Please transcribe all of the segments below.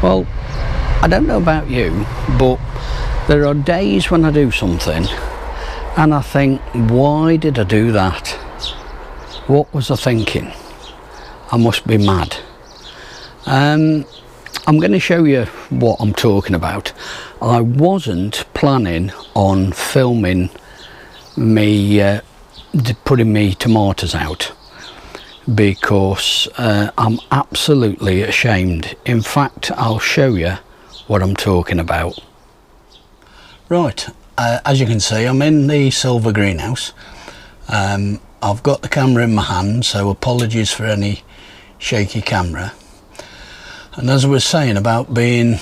Well, I don't know about you, but there are days when I do something and I think, why did I do that? What was I thinking? I must be mad. I'm going to show you what I'm talking about. I wasn't planning on filming me putting me tomatoes out, because I'm absolutely ashamed. In fact, I'll show you what I'm talking about. Right, as you can see, I'm in the silver greenhouse. I've got the camera in my hand, so apologies for any shaky camera. And as I was saying about being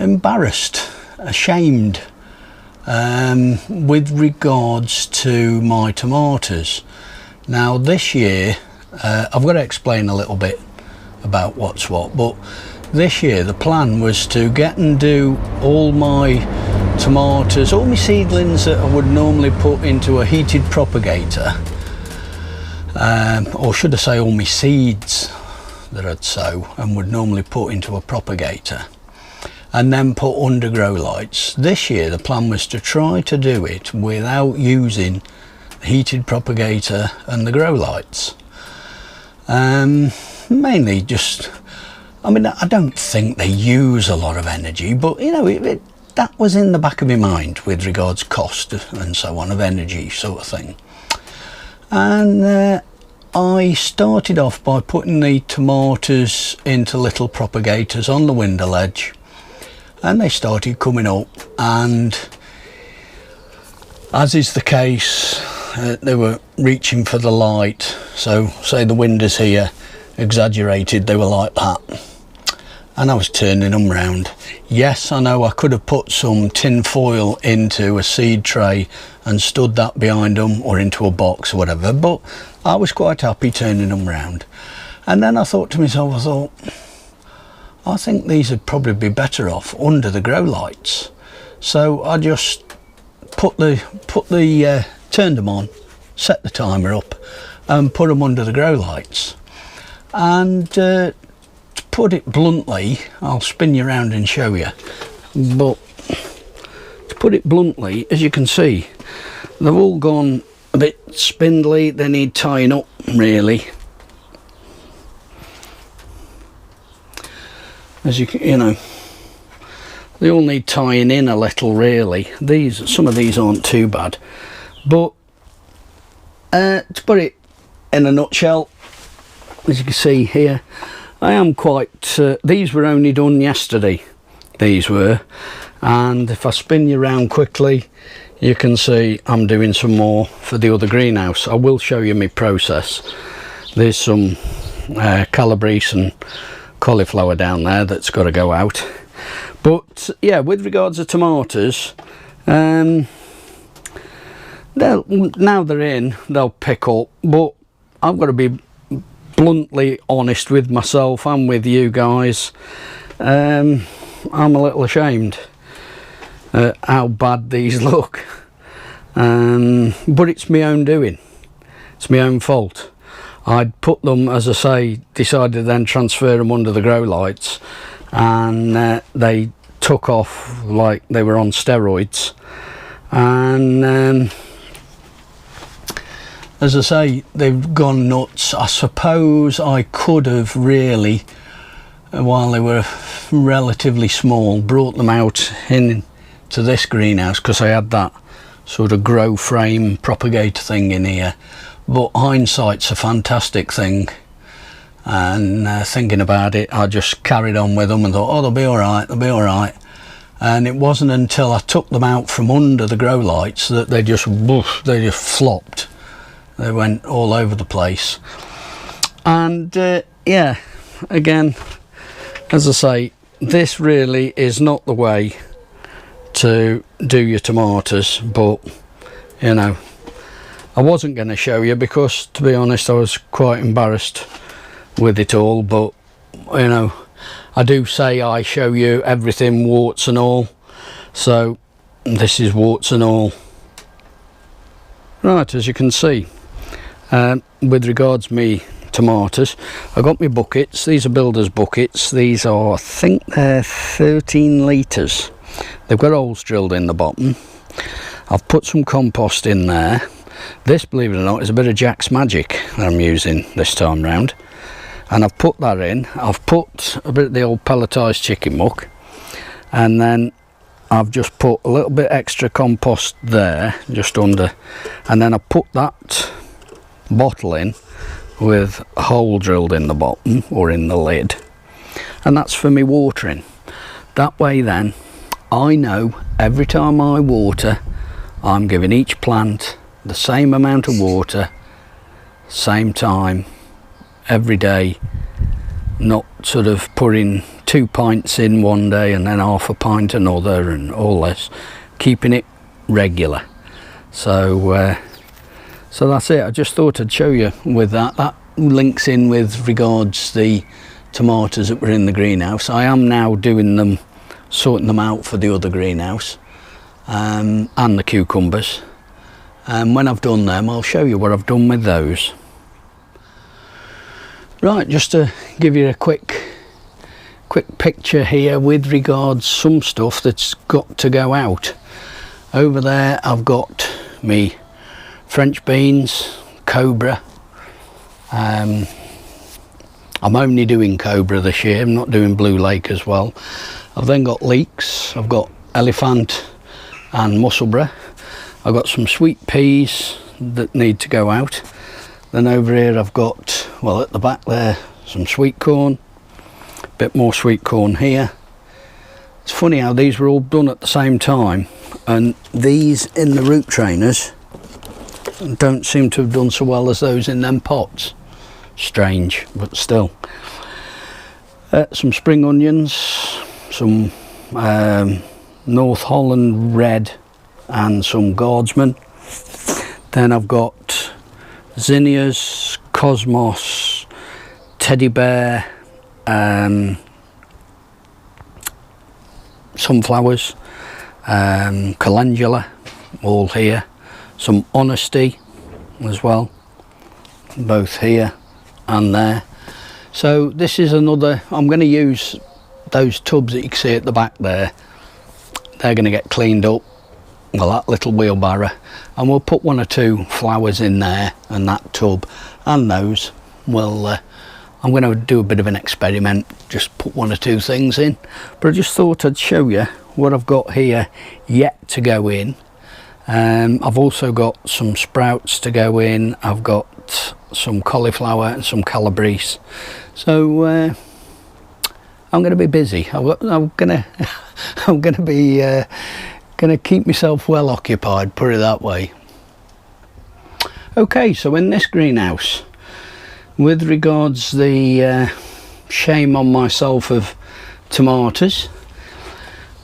embarrassed, ashamed with regards to my tomatoes. Now this year, I've got to explain a little bit about what's what, but this year the plan was to get and do all my tomatoes, all my seedlings that I would normally put into a heated propagator, or should I say all my seeds that I'd sow and would normally put into a propagator, and then put under grow lights. This year the plan was to try to do it without using the heated propagator and the grow lights. Mainly just, I mean, I don't think they use a lot of energy, but you know, that was in the back of my mind with regards cost and so on, of energy sort of thing. And I started off by putting the tomatoes into little propagators on the window ledge, and they started coming up, and as is the case, they were reaching for the light. So say the windows here exaggerated, they were like that, and I was turning them round. Yes, I know I could have put some tin foil into a seed tray and stood that behind them, or into a box or whatever, but I was quite happy turning them round. And then I thought to myself, I think these would probably be better off under the grow lights. So I just turned them on, set the timer up and put them under the grow lights. And to put it bluntly, I'll spin you around and show you, but to put it bluntly, as you can see, they've all gone a bit spindly. They need tying up, really. As you know, they all need tying in a little, really. Some of these aren't too bad, but to put it in a nutshell, as you can see here, I am quite these were only done yesterday, these were, and if I spin you around quickly, you can see I'm doing some more for the other greenhouse. I will show you my process. There's some calabrese and cauliflower down there that's got to go out. But yeah, with regards to tomatoes, now they're in, they'll pick up, but I've got to be bluntly honest with myself and with you guys. I'm a little ashamed at how bad these look, but it's my own doing, it's my own fault. I'd put them, as I say, decided to then transfer them under the grow lights, and they took off like they were on steroids. And as I say, they've gone nuts. I suppose I could have really, while they were relatively small, brought them out into this greenhouse, because I had that sort of grow frame propagator thing in here. But hindsight's a fantastic thing, and thinking about it, I just carried on with them and thought, oh, they'll be all right, they'll be all right. And it wasn't until I took them out from under the grow lights that they just flopped. They went all over the place. And yeah, again, as I say, this really is not the way to do your tomatoes, but you know, I wasn't going to show you because, to be honest, I was quite embarrassed with it all. But you know, I do say I show you everything, warts and all, so this is warts and all. Right, as you can see, with regards me tomatoes. I got my buckets. These are builders buckets. These are, I think they're 13 litres. They've got holes drilled in the bottom. I've put some compost in there. This, believe it or not, is a bit of Jack's Magic that I'm using this time round, and I've put that in. I've put a bit of the old pelletised chicken muck, and then I've just put a little bit extra compost there just under, and then I put that bottle in with a hole drilled in the bottom or in the lid, and that's for me watering. That way then I know every time I water I'm giving each plant the same amount of water, same time, every day, not sort of putting 2 pints in one day and then half a pint another and all this, keeping it regular. So so that's it. I just thought I'd show you with that. That links in with regards the tomatoes that were in the greenhouse. I am now doing them, sorting them out for the other greenhouse, and the cucumbers. And when I've done them, I'll show you what I've done with those. Right, just to give you a quick picture here with regards some stuff that's got to go out. Over there I've got me French beans, cobra. I'm only doing cobra this year, I'm not doing Blue Lake as well. I've then got leeks, I've got elephant and musselburgh. I've got some sweet peas that need to go out. Then over here I've got, well, at the back there, some sweet corn, a bit more sweet corn here. It's funny how these were all done at the same time, and these in the root trainers don't seem to have done so well as those in them pots. Strange, but still. Some spring onions, some North Holland red, and some Guardsman. Then I've got zinnias, cosmos, teddy bear, sunflowers, calendula, all here. Some honesty as well, both here and there. So this is another, I'm going to use those tubs that you can see at the back there. They're going to get cleaned up, well, that little wheelbarrow, and we'll put 1 or 2 flowers in there and that tub, and those will I'm going to do a bit of an experiment, just put 1 or 2 things in. But I just thought I'd show you what I've got here yet to go in. I've also got some sprouts to go in. I've got some cauliflower and some calabrese. So I'm going to be busy. I'm going to be going to keep myself well occupied, put it that way. Okay, so in this greenhouse, with regards the shame on myself of tomatoes,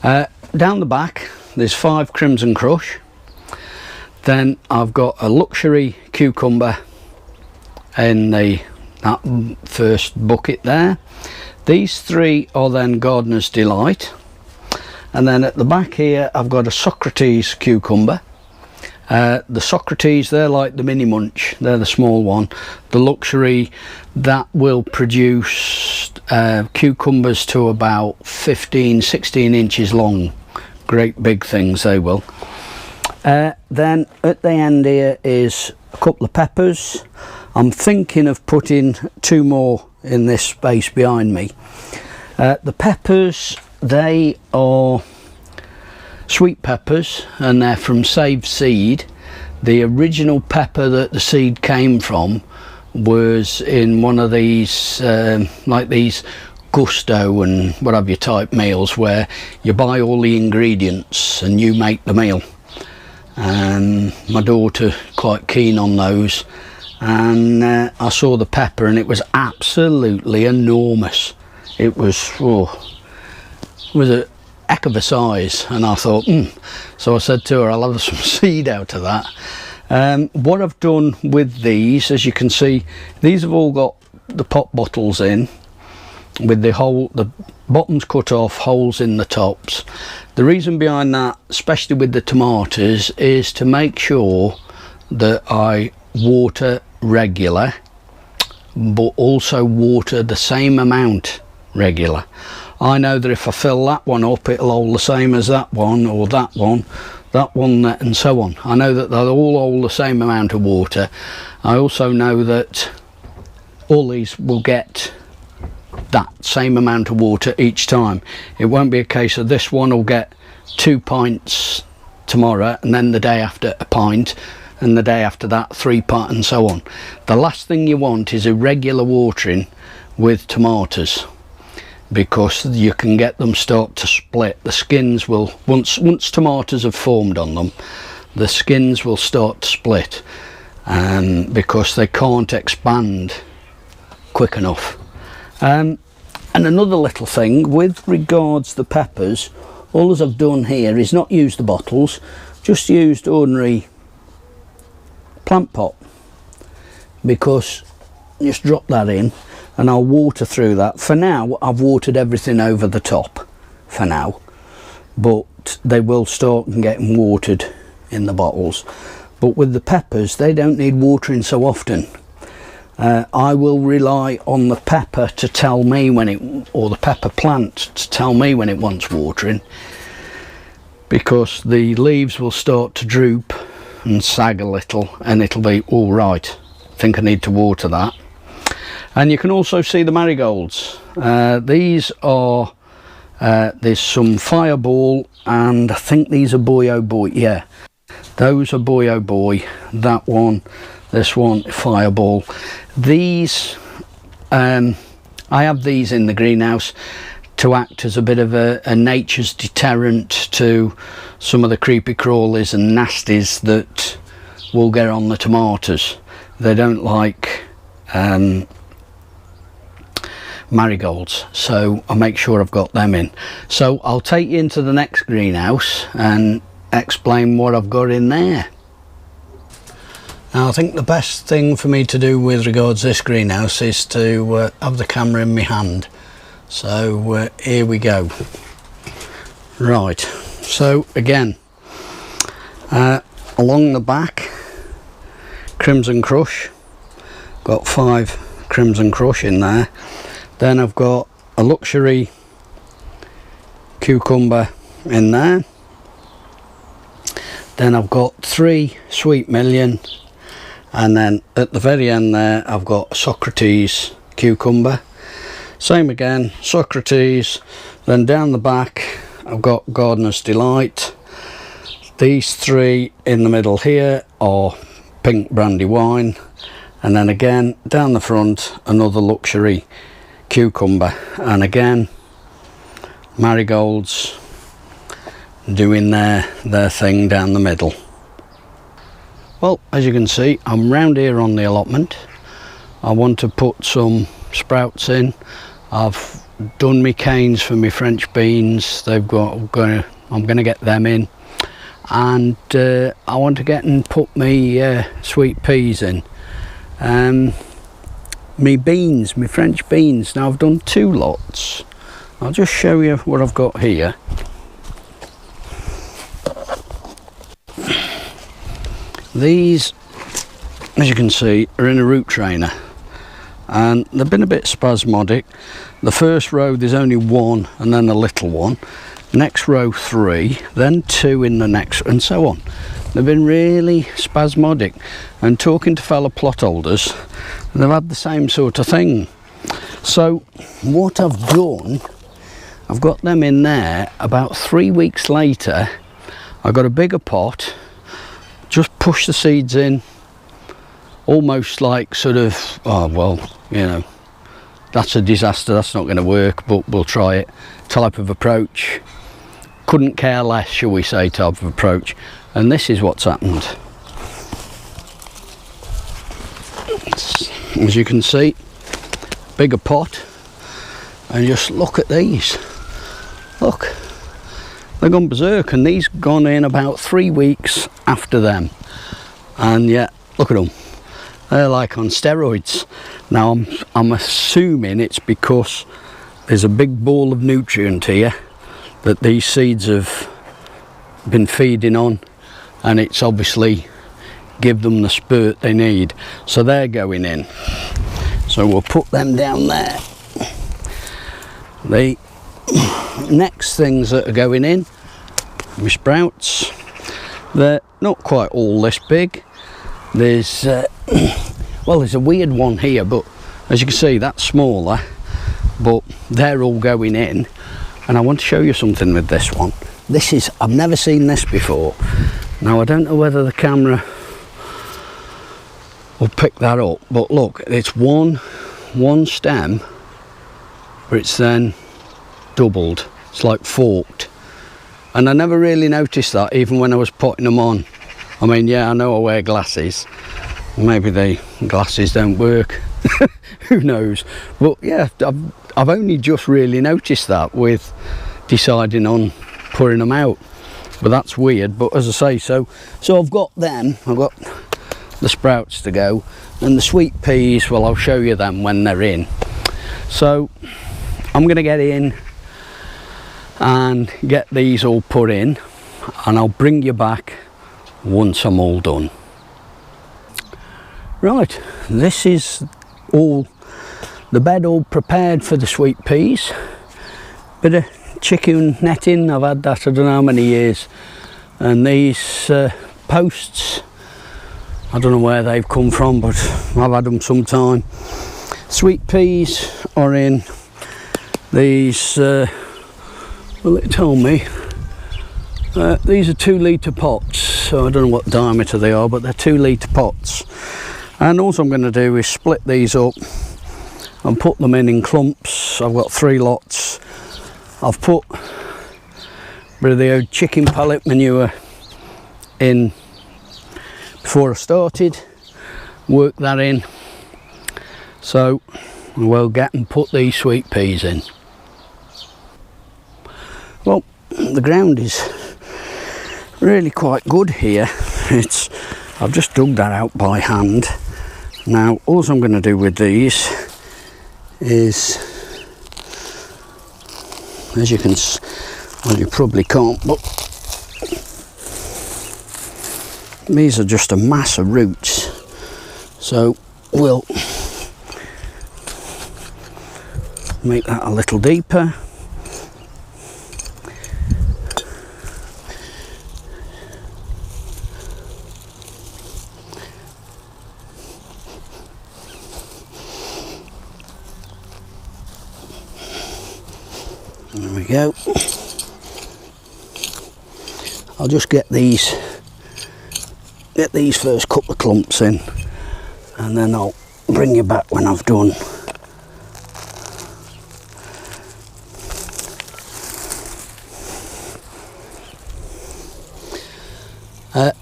down the back there's 5 Crimson Crush. Then I've got a luxury cucumber in that first bucket there. These 3 are then Gardener's Delight. And then at the back here I've got a Socrates cucumber. The Socrates, they're like the mini munch, they're the small one. The luxury, that will produce cucumbers to about 15-16 inches long. Great big things they will. Then at the end here is a couple of peppers. I'm thinking of putting 2 more in this space behind me. The peppers, they are sweet peppers, and they're from Save Seed. The original pepper that the seed came from was in one of these like these Gusto and what have you type meals, where you buy all the ingredients and you make the meal. And my daughter quite keen on those, and I saw the pepper and it was absolutely enormous. It was a heck of a size, and I thought so I said to her, I'll have some seed out of that. What I've done with these, as you can see, these have all got the pop bottles in with the bottoms cut off, holes in the tops. The reason behind that, especially with the tomatoes, is to make sure that I water regular but also water the same amount regular. I know that if I fill that one up, it'll hold the same as that one, or that one, and so on. I know that they'll all hold the same amount of water. I also know that all these will get that same amount of water each time. It won't be a case of this one will get 2 pints tomorrow, and then the day after a pint, and the day after that 3 pints, and so on. The last thing you want is irregular watering with tomatoes, because you can get them start to split. The skins will, once tomatoes have formed on them, the skins will start to split, because they can't expand quick enough. And another little thing with regards the peppers, all as I've done here is not use the bottles, just used ordinary plant pot, because just drop that in and I'll water through that. For now I've watered everything over the top for now, but they will start getting watered in the bottles. But with the peppers, they don't need watering so often. I will rely on the pepper to tell me when it, or the pepper plant to tell me when it wants watering, because the leaves will start to droop and sag a little, and it'll be all right. I think I need to water that. And you can also see the marigolds. These are there's some Fireball, and I think these are Boy Oh Boy. Yeah, those are Boy Oh Boy. That one, this one, Fireball. These I have these in the greenhouse to act as a bit of a nature's deterrent to some of the creepy crawlies and nasties that will get on the tomatoes. They don't like marigolds, so I make sure I've got them in. So I'll take you into the next greenhouse and explain what I've got in there. Now, I think the best thing for me to do with regards to this greenhouse is to have the camera in my hand. So here we go. Right, so again, along the back, Crimson Crush. Got 5 Crimson Crush in there. Then I've got a luxury cucumber in there. Then I've got 3 Sweet Million, and then at the very end there I've got Socrates cucumber. Same again, Socrates. Then down the back I've got Gardener's Delight. These 3 in the middle here are Pink Brandywine, and then again down the front another luxury cucumber, and again marigolds doing their thing down the middle. Well, as you can see, I'm round here on the allotment. I want to put some sprouts in. I've done my canes for my French beans. I'm going to get them in, and I want to get and put my sweet peas in. Me beans, my French beans. Now I've done 2 lots. I'll just show you what I've got here. These, as you can see, are in a root trainer, and they've been a bit spasmodic. The first row there's only 1, and then a little one. Next row 3, then 2 in the next, and so on. They've been really spasmodic, and talking to fellow plot holders, they've had the same sort of thing. So what I've done, I've got them in there. About 3 weeks later I got a bigger pot, just push the seeds in, almost like sort of, oh well, you know, that's a disaster, that's not going to work, but we'll try it type of approach. Couldn't care less, shall we say, type of approach. And this is what's happened. As you can see, bigger pot, and just look at these. Look, they've gone berserk, and these gone in about 3 weeks after them. And yet, look at them. They're like on steroids. Now I'm assuming it's because there's a big ball of nutrient here that these seeds have been feeding on, and it's obviously give them the spurt they need, so they're going in. So we'll put them down there. The next things that are going in, my sprouts, they're not quite all this big. There's well, there's a weird one here, but as you can see, that's smaller, but they're all going in. And I want to show you something with this one. This is, I've never seen this before. Now I don't know whether the camera will pick that up, but look, it's one stem, but it's then doubled. It's like forked, and I never really noticed that even when I was putting them on. I mean, yeah, I know I wear glasses, maybe the glasses don't work. Who knows, but yeah, I've only just really noticed that with deciding on putting them out. But that's weird. But as I say, so I've got them, I've got the sprouts to go, and the sweet peas, well, I'll show you them when they're in. So I'm going to get in and get these all put in, and I'll bring you back once I'm all done. Right, this is all the bed all prepared for the sweet peas. Bit of chicken netting, I've had that I don't know how many years, and these posts, I don't know where they've come from, but I've had them some time. Sweet peas are in these, well, it told me, these are 2 litre pots, so I don't know what diameter they are, but they're 2 litre pots. And all I'm going to do is split these up and put them in clumps. I've got 3 lots. I've put a bit of the old chicken pellet manure in before I started, work that in, so we'll get and put these sweet peas in. Well, the ground is really quite good here. I've just dug that out by hand. Now all I'm going to do with these is, as you can, well, you probably can't, but these are just a mass of roots, so we'll make that a little deeper. There we go. I'll just get these first couple of clumps in, and then I'll bring you back when I've done.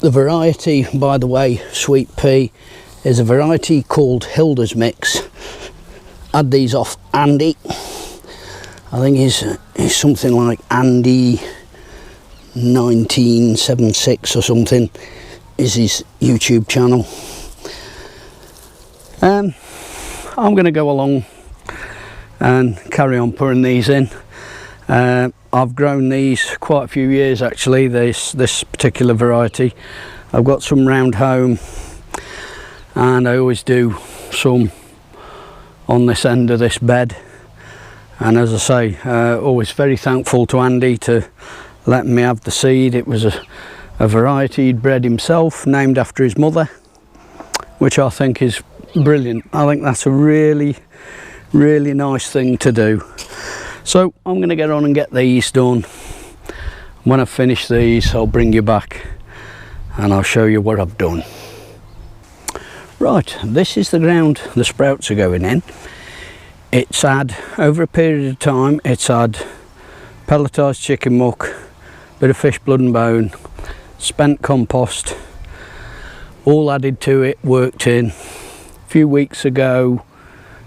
The variety, by the way, sweet pea, is a variety called Hilda's Mix. Had these off Andy. I think he's something like Andy 1976 or something is his YouTube channel. I'm going to go along and carry on putting these in. I've grown these quite a few years actually, this particular variety. I've got some round home, and I always do some on this end of this bed. And as I say, always very thankful to Andy to letting me have the seed. It was a variety he'd bred himself, named after his mother, which I think is brilliant. I think that's a really, really nice thing to do. So I'm going to get on and get these done. When I've finished these, I'll bring you back and I'll show you what I've done. Right, this is the ground the sprouts are going in. It's had, over a period of time, it's had pelletised chicken muck, bit of fish blood and bone, spent compost, all added to it, worked in. A few weeks ago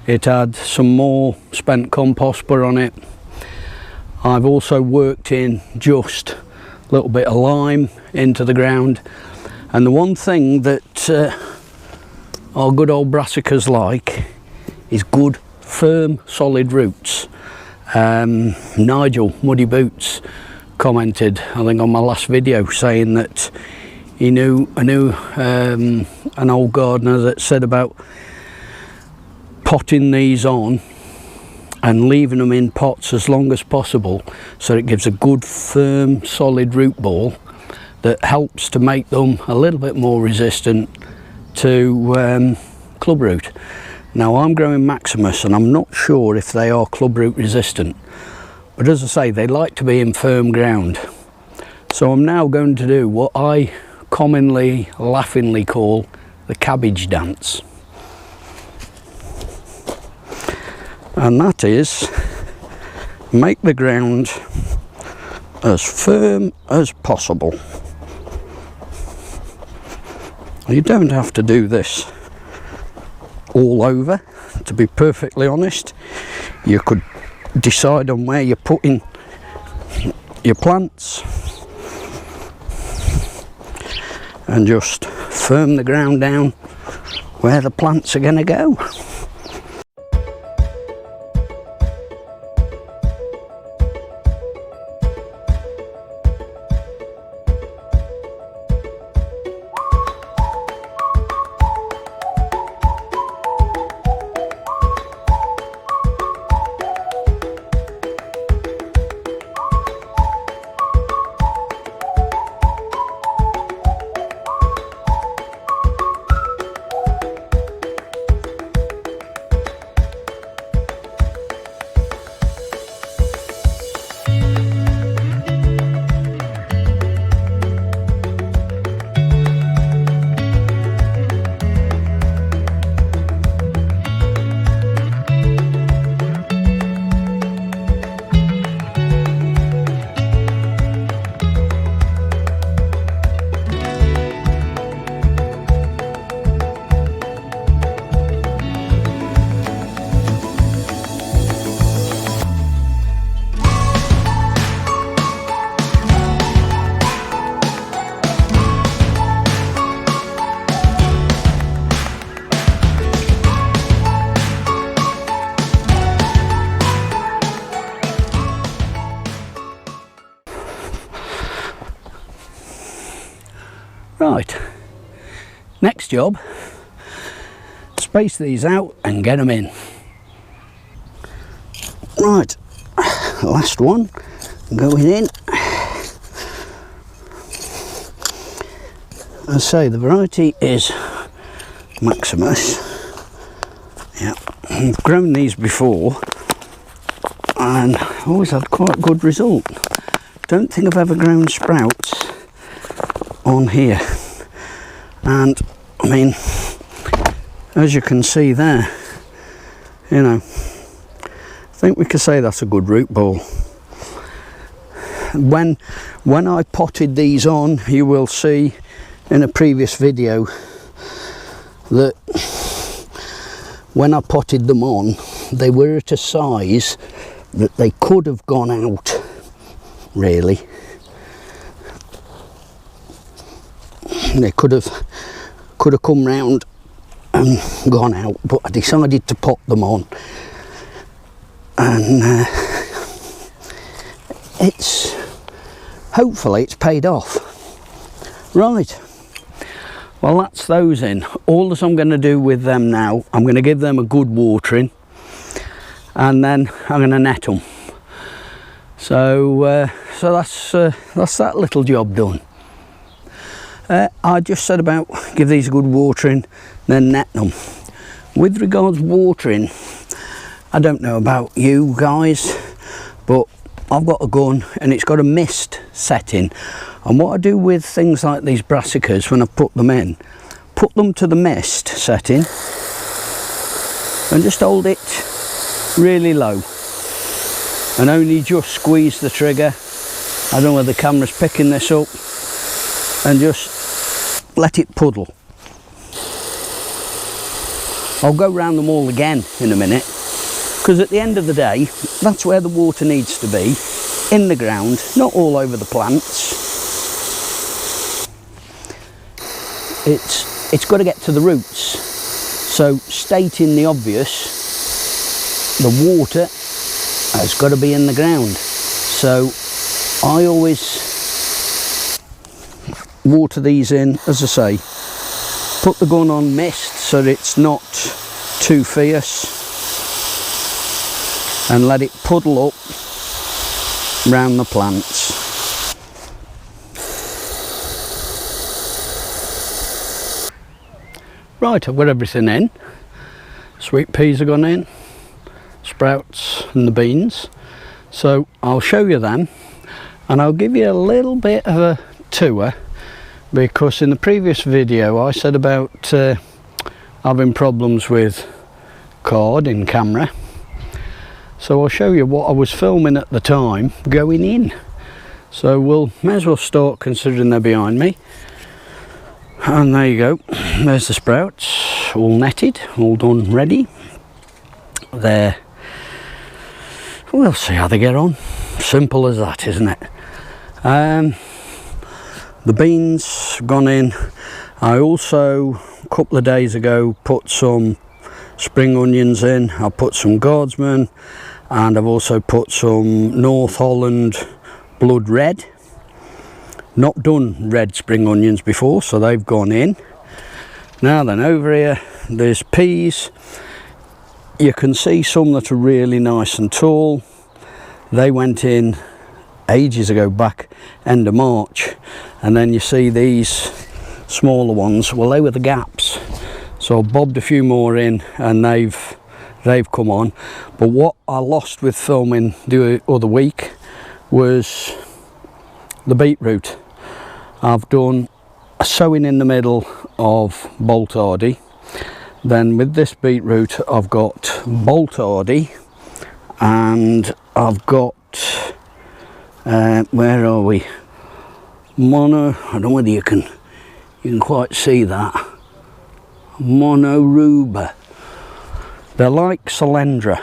it had some more spent compost put on it. I've also worked in just a little bit of lime into the ground, and the one thing that our good old brassicas like is good firm solid roots. Nigel Muddy Boots commented, I think on my last video, saying that I knew an old gardener that said about potting these on and leaving them in pots as long as possible, so it gives a good firm solid root ball that helps to make them a little bit more resistant to club root. Now I'm growing Maximus and I'm not sure if they are club root resistant, but as I say, they like to be in firm ground. So I'm now going to do what I commonly laughingly call the cabbage dance, and that is make the ground as firm as possible. You don't have to do this all over, to be perfectly honest. You could decide on where you're putting your plants and just firm the ground down where the plants are going to go. Right, next job, space these out and get them in. Right, last one going in. I say the variety is Maximus. Yeah, I've grown these before and always had quite a good result. Don't think I've ever grown sprouts on here, and I mean, as you can see there, you know, I think we could say that's a good root ball. When I potted these on, you will see in a previous video that when I potted them on, they were at a size that they could have gone out, really. They could have come round and gone out, but I decided to pot them on, and hopefully it's paid off. Right, well that's those in. All that I'm going to do with them now, I'm going to give them a good watering, and then I'm going to net them. So that's that little job done. I just said about give these a good watering, then net them. With regards watering, I don't know about you guys, but I've got a gun and it's got a mist setting. And what I do with things like these brassicas when I put them in, put them to the mist setting and just hold it really low and only just squeeze the trigger. I don't know whether the camera's picking this up, and just let it puddle. I'll go round them all again in a minute, because at the end of the day, that's where the water needs to be, in the ground, not all over the plants. It's got to get to the roots. So stating the obvious, the water has got to be in the ground. So I always water these in, as I say, put the gun on mist so that it's not too fierce, and let it puddle up round the plants. Right, I've got everything in. Sweet peas have gone in, sprouts and the beans. So I'll show you them, and I'll give you a little bit of a tour, because in the previous video I said about having problems with card in camera. So I'll show you what I was filming at the time going in. So we'll may as well start, considering they're behind me. And there you go, there's the sprouts, all netted, all done, ready. There, we'll see how they get on. Simple as that, isn't it? The beans gone in. I also, a couple of days ago, put some spring onions in. I put some Guardsman, and I've also put some North Holland Blood Red. Not done red spring onions before, so they've gone in. Now then, over here there's peas. You can see some that are really nice and tall. They went in ages ago, back end of March. And then you see these smaller ones, well, they were the gaps. So I bobbed a few more in, and they've come on. But what I lost with filming the other week was the beetroot. I've done a sowing in the middle of Bolt Hardy. Then with this beetroot I've got Bolt Hardy, and I've got where are we, Mono, I don't know whether you can quite see that, Monoruba. They're like Solandra,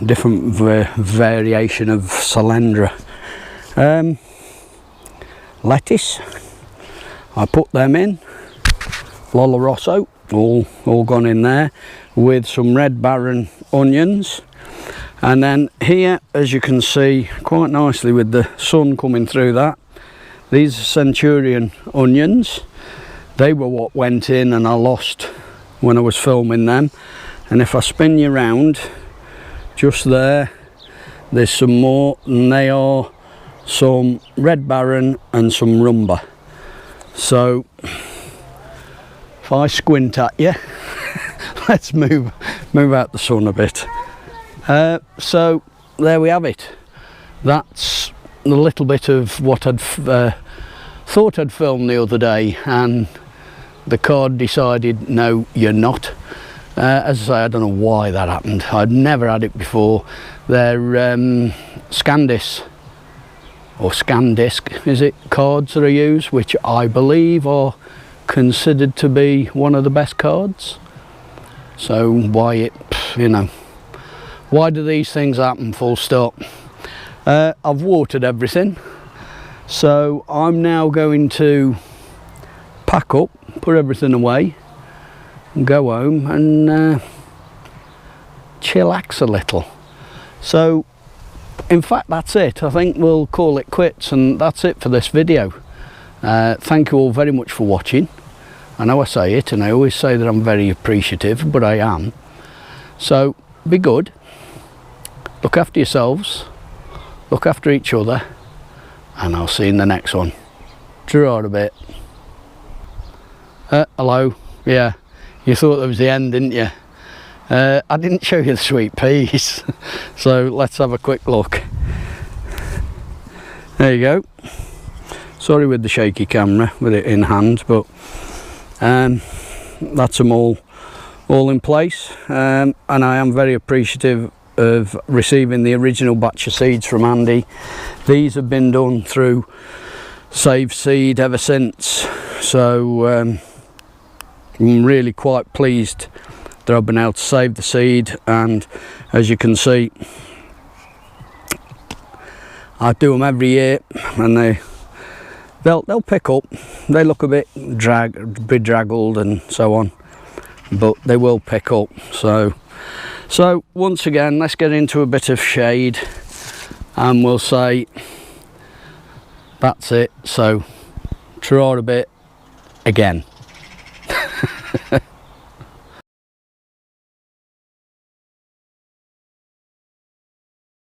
different variation of Solandra. Lettuce, I put them in. Lollo Rosso, all gone in there, with some Red Baron onions. And then here, as you can see quite nicely with the sun coming through that, these are Centurion onions. They were what went in and I lost when I was filming them. And if I spin you round, just there, there's some more, and they are some Red Baron and some Rumba. So if I squint at you, let's move out the sun a bit. So there we have it. That's a little bit of what I'd thought I'd filmed the other day, and the card decided no, you're not. As I say, I don't know why that happened. I'd never had it before. They're Scandis or Scandisk, is it, cards that I use, which I believe are considered to be one of the best cards. So why why do these things happen, full stop. I've watered everything, so I'm now going to pack up, put everything away and go home and chillax a little. So in fact that's it. I think we'll call it quits, and that's it for this video. Thank you all very much for watching. I know I say it, and I always say that I'm very appreciative, but I am. So be good, look after yourselves, look after each other, and I'll see you in the next one. Draw a bit. Hello. Yeah, you thought that was the end, didn't you? I didn't show you the sweet peas. So let's have a quick look. There you go. Sorry with the shaky camera with it in hand, but that's them all in place. And I am very appreciative of receiving the original batch of seeds from Andy. These have been done through Save Seed ever since, so I'm really quite pleased that I've been able to save the seed. And as you can see, I do them every year, and they'll pick up. They look a bit bedraggled and so on, but they will pick up. So once again, let's get into a bit of shade, and we'll say that's it. So try a bit again.